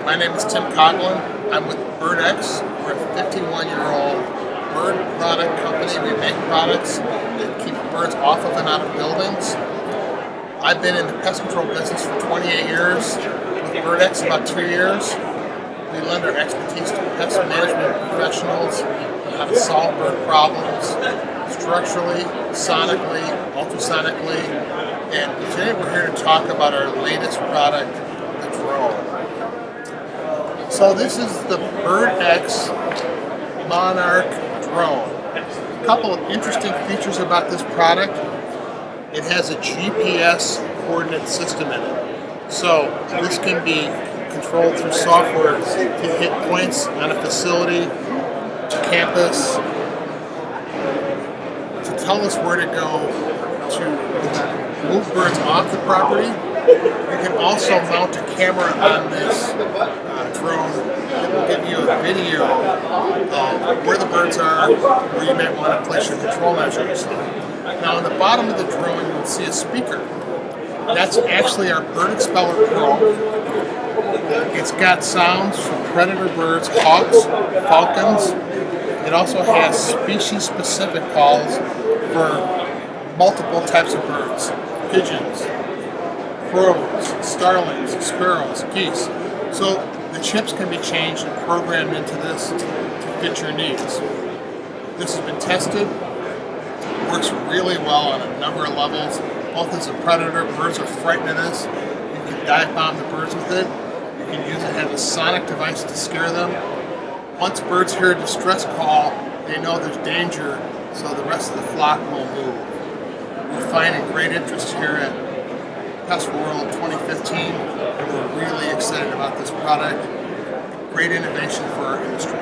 My name is Tim Coughlin. I'm with Bird-X. We're a 51-year-old bird product company. We make products that keep birds off of and out of buildings. I've been in the pest control business for 28 years. With Bird-X about 2 years. We lend our expertise to pest management professionals on how to solve bird problems structurally, sonically, ultrasonically, and today we're here to talk about our latest product, the drone. So this is the Bird-X Monarch Drone. A couple of interesting features about this product. It has a GPS coordinate system in it. So this can be controlled through software to hit points on a facility, campus, to tell us where to go to move birds off the property. You can also mount a camera on this drone that will give you a video of where the birds are, where you might want to place your control measures. Now on the bottom of the drone you will see a speaker. That's actually our Bird Expeller Pro. It's got sounds from predator birds, hawks, falcons. It also has species-specific calls for multiple types of birds. Pigeons, crows, starlings, sparrows, geese. So the chips can be changed and programmed into this to fit your needs. This has been tested, works really well on a number of levels, both as a predator. Birds are frightened of this. You can dive bomb the birds with it. You can use it as a sonic device to scare them. Once birds hear a distress call, they know there's danger, so the rest of the flock will move. We're finding great interest here at PestWorld 2015, and we're really excited about this product. Great innovation for our industry.